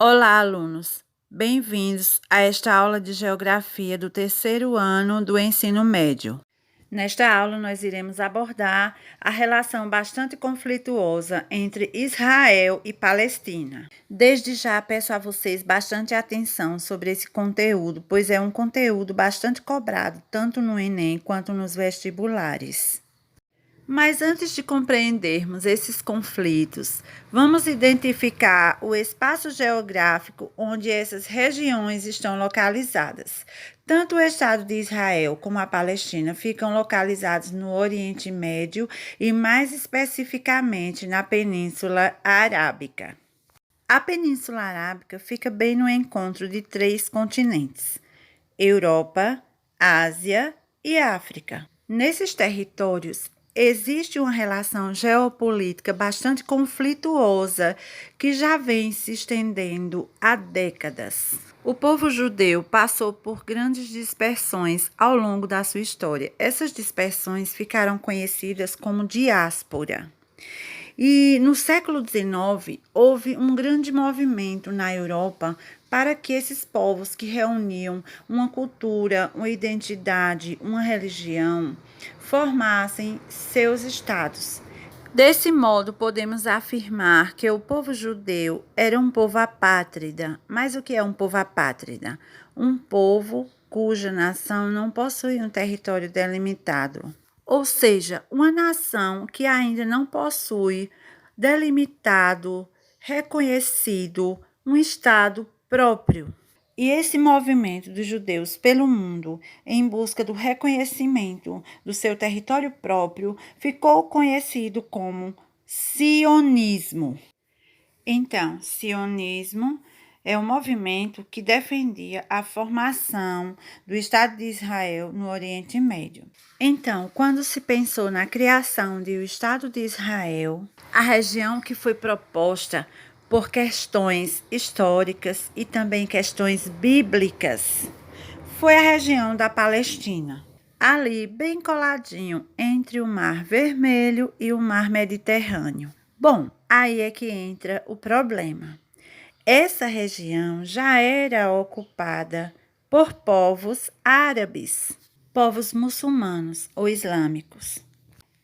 Olá, alunos! Bem-vindos a esta aula de Geografia do terceiro ano do ensino médio. Nesta aula, nós iremos abordar a relação bastante conflituosa entre Israel e Palestina. Desde já, peço a vocês bastante atenção sobre esse conteúdo, pois é um conteúdo bastante cobrado, tanto no Enem quanto nos vestibulares. Mas antes de compreendermos esses conflitos, vamos identificar o espaço geográfico onde essas regiões estão localizadas. Tanto o Estado de Israel como a Palestina ficam localizados no Oriente Médio e, mais especificamente, na Península Arábica. A Península Arábica fica bem no encontro de três continentes: Europa, Ásia e África. Nesses territórios, existe uma relação geopolítica bastante conflituosa que já vem se estendendo há décadas. O povo judeu passou por grandes dispersões ao longo da sua história. Essas dispersões ficaram conhecidas como diáspora. E no século XIX, houve um grande movimento na Europa para que esses povos que reuniam uma cultura, uma identidade, uma religião, formassem seus estados. Desse modo, podemos afirmar que o povo judeu era um povo apátrida. Mas o que é um povo apátrida? Um povo cuja nação não possui um território delimitado. Ou seja, uma nação que ainda não possui delimitado, reconhecido, um Estado próprio. E esse movimento dos judeus pelo mundo, em busca do reconhecimento do seu território próprio, ficou conhecido como sionismo. Então, sionismo é um movimento que defendia a formação do Estado de Israel no Oriente Médio. Então, quando se pensou na criação do Estado de Israel, a região que foi proposta por questões históricas e também questões bíblicas foi a região da Palestina, ali bem coladinho entre o Mar Vermelho e o Mar Mediterrâneo. Bom, aí é que entra o problema. Essa região já era ocupada por povos árabes, povos muçulmanos ou islâmicos.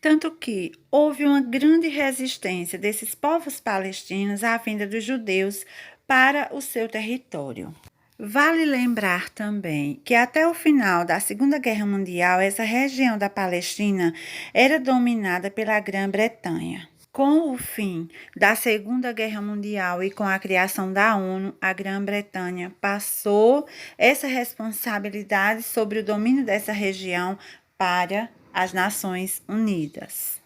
Tanto que houve uma grande resistência desses povos palestinos à vinda dos judeus para o seu território. Vale lembrar também que até o final da Segunda Guerra Mundial, essa região da Palestina era dominada pela Grã-Bretanha. Com o fim da Segunda Guerra Mundial e com a criação da ONU, a Grã-Bretanha passou essa responsabilidade sobre o domínio dessa região para as Nações Unidas.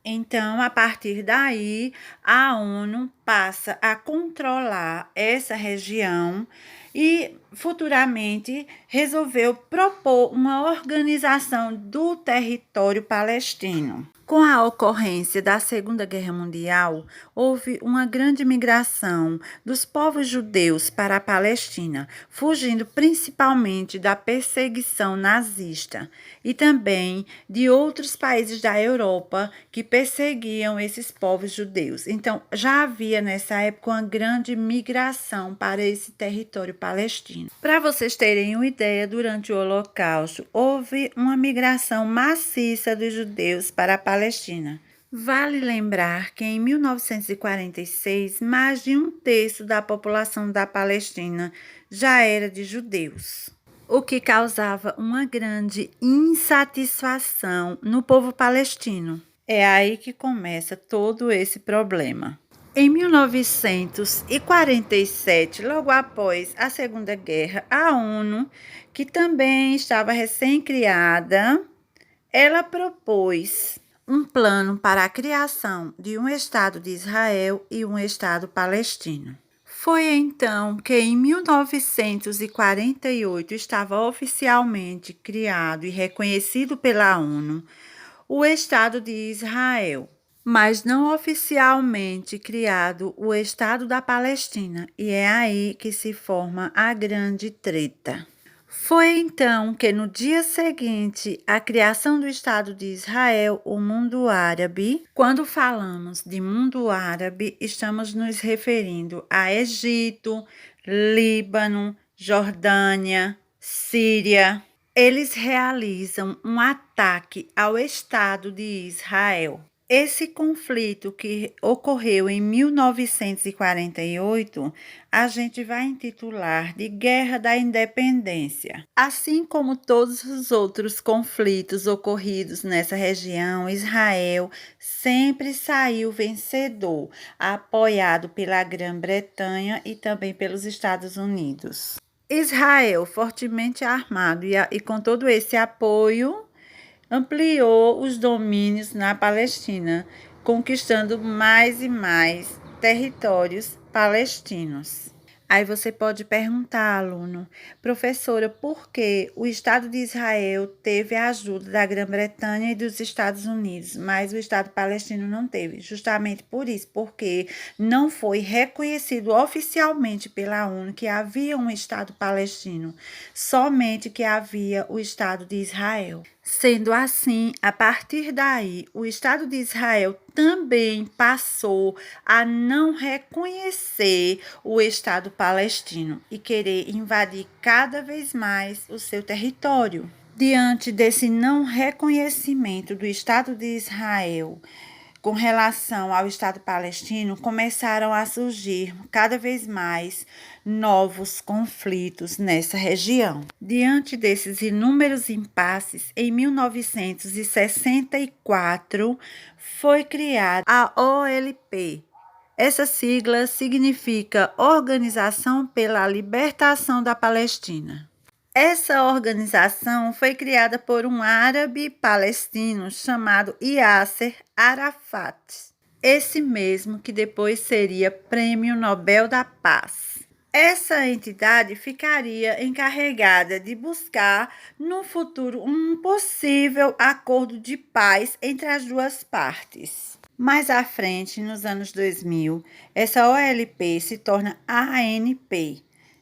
Então, a partir daí, a ONU passa a controlar essa região e, futuramente, resolveu propor uma organização do território palestino. Com a ocorrência da Segunda Guerra Mundial, houve uma grande migração dos povos judeus para a Palestina, fugindo principalmente da perseguição nazista e também de outros países da Europa que perseguiam esses povos judeus. Então, já havia nessa época uma grande migração para esse território palestino. Para vocês terem uma ideia, durante o Holocausto, houve uma migração maciça dos judeus para a Palestina. Vale lembrar que em 1946, mais de um terço da população da Palestina já era de judeus, o que causava uma grande insatisfação no povo palestino. É aí que começa todo esse problema. Em 1947, logo após a Segunda Guerra, a ONU, que também estava recém-criada, ela propôs um plano para a criação de um Estado de Israel e um Estado palestino. Foi então que, em 1948, estava oficialmente criado e reconhecido pela ONU o Estado de Israel, mas não oficialmente criado o Estado da Palestina, e é aí que se forma a grande treta. Foi então que, no dia seguinte à criação do Estado de Israel, o mundo árabe, quando falamos de mundo árabe, estamos nos referindo a Egito, Líbano, Jordânia, Síria. Eles realizam um ataque ao Estado de Israel. Esse conflito que ocorreu em 1948, a gente vai intitular de Guerra da Independência. Assim como todos os outros conflitos ocorridos nessa região, Israel sempre saiu vencedor, apoiado pela Grã-Bretanha e também pelos Estados Unidos. Israel, fortemente armado e com todo esse apoio, ampliou os domínios na Palestina, conquistando mais e mais territórios palestinos. Aí você pode perguntar, aluno, professora, por que o Estado de Israel teve a ajuda da Grã-Bretanha e dos Estados Unidos, mas o Estado palestino não teve? Justamente por isso, porque não foi reconhecido oficialmente pela ONU que havia um Estado palestino, somente que havia o Estado de Israel. Sendo assim, a partir daí, o Estado de Israel também passou a não reconhecer o Estado palestino e querer invadir cada vez mais o seu território. Diante desse não reconhecimento do Estado de Israel com relação ao Estado palestino, começaram a surgir cada vez mais novos conflitos nessa região. Diante desses inúmeros impasses, em 1964 foi criada a OLP. Essa sigla significa Organização pela Libertação da Palestina. Essa organização foi criada por um árabe palestino chamado Yasser Arafat, esse mesmo que depois seria Prêmio Nobel da Paz. Essa entidade ficaria encarregada de buscar, no futuro, um possível acordo de paz entre as duas partes. Mais à frente, nos anos 2000, essa OLP se torna ANP,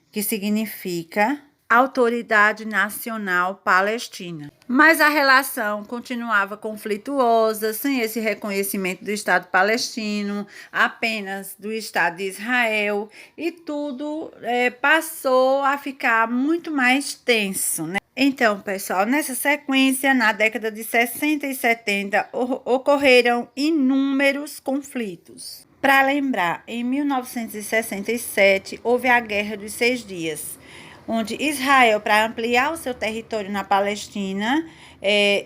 que significa Autoridade Nacional Palestina. Mas a relação continuava conflituosa, sem esse reconhecimento do Estado palestino, apenas do Estado de Israel, e tudo passou a ficar muito mais tenso, né? Então, pessoal, nessa sequência, na década de 60 e 70, ocorreram inúmeros conflitos. Para lembrar, em 1967, houve a Guerra dos 6 Dias, onde Israel, para ampliar o seu território na Palestina,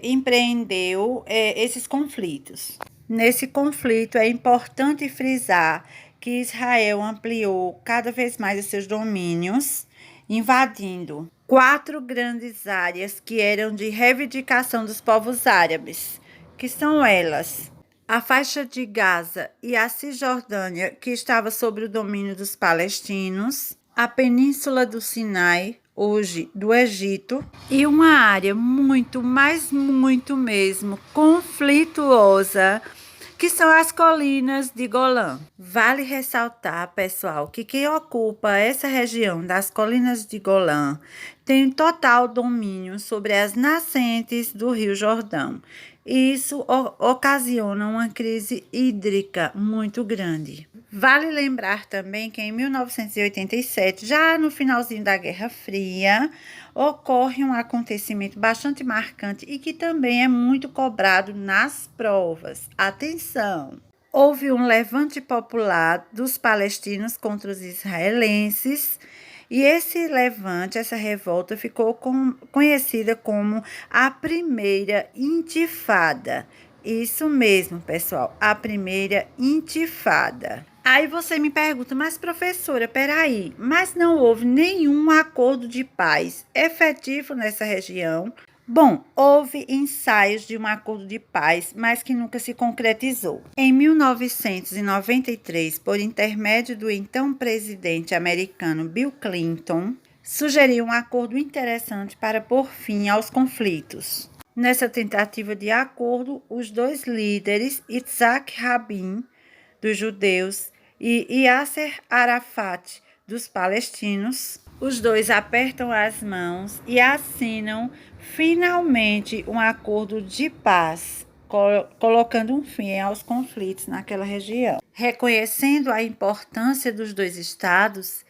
empreendeu esses conflitos. Nesse conflito, é importante frisar que Israel ampliou cada vez mais os seus domínios, invadindo 4 grandes áreas que eram de reivindicação dos povos árabes, que são elas: a faixa de Gaza e a Cisjordânia, que estava sob o domínio dos palestinos, a Península do Sinai, hoje do Egito, e uma área muito, mas muito mesmo conflituosa, que são as colinas de Golã. Vale ressaltar, pessoal, que quem ocupa essa região das colinas de Golã tem total domínio sobre as nascentes do Rio Jordão. Isso ocasiona uma crise hídrica muito grande. Vale lembrar também que em 1987, já no finalzinho da Guerra Fria, ocorre um acontecimento bastante marcante e que também é muito cobrado nas provas. Atenção! Houve um levante popular dos palestinos contra os israelenses, e esse levante, essa revolta, ficou conhecida como a Primeira Intifada. Isso mesmo, pessoal, a Primeira Intifada. Aí você me pergunta, mas professora, peraí, mas não houve nenhum acordo de paz efetivo nessa região? Bom, houve ensaios de um acordo de paz, mas que nunca se concretizou. Em 1993, por intermédio do então presidente americano Bill Clinton, sugeriu um acordo interessante para pôr fim aos conflitos. Nessa tentativa de acordo, os 2 líderes, Yitzhak Rabin, dos judeus, e Yasser Arafat, dos palestinos. Os dois apertam as mãos e assinam finalmente um acordo de paz, colocando um fim aos conflitos naquela região. Reconhecendo a importância dos dois estados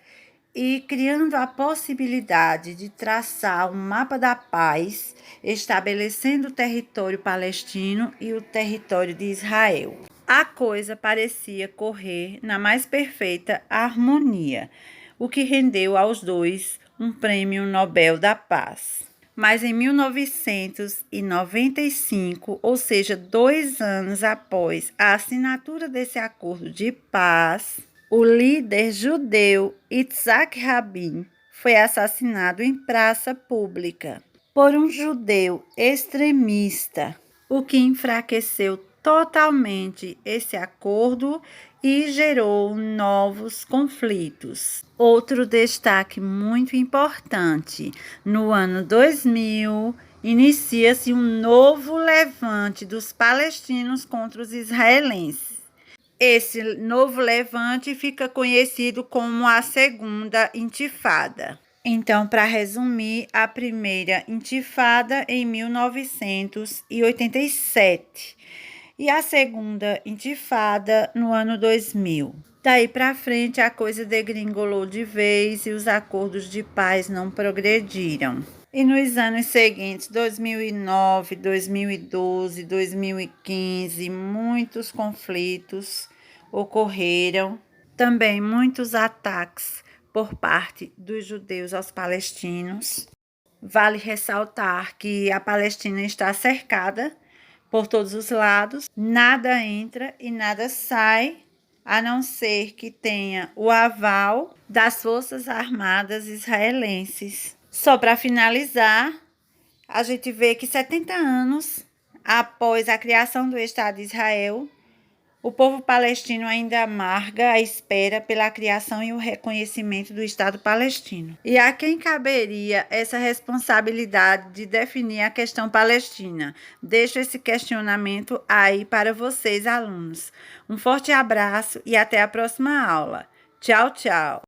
e criando a possibilidade de traçar um mapa da paz, estabelecendo o território palestino e o território de Israel. A coisa parecia correr na mais perfeita harmonia, o que rendeu aos dois um prêmio Nobel da Paz. Mas em 1995, ou seja, 2 anos após a assinatura desse acordo de paz, o líder judeu Yitzhak Rabin foi assassinado em praça pública por um judeu extremista, o que enfraqueceu totalmente esse acordo e gerou novos conflitos. Outro destaque muito importante: no ano 2000, inicia-se um novo levante dos palestinos contra os israelenses. Esse novo levante fica conhecido como a Segunda Intifada. Então, para resumir, a primeira intifada em 1987 e a segunda intifada no ano 2000. Daí para frente, a coisa degringolou de vez e os acordos de paz não progrediram. E nos anos seguintes, 2009, 2012, 2015, muitos conflitos ocorreram. Também muitos ataques por parte dos judeus aos palestinos. Vale ressaltar que a Palestina está cercada por todos os lados, nada entra e nada sai, a não ser que tenha o aval das Forças Armadas israelenses. Só para finalizar, a gente vê que 70 anos após a criação do Estado de Israel, o povo palestino ainda amarga a espera pela criação e o reconhecimento do Estado palestino. E a quem caberia essa responsabilidade de definir a questão palestina? Deixo esse questionamento aí para vocês, alunos. Um forte abraço e até a próxima aula. Tchau, tchau!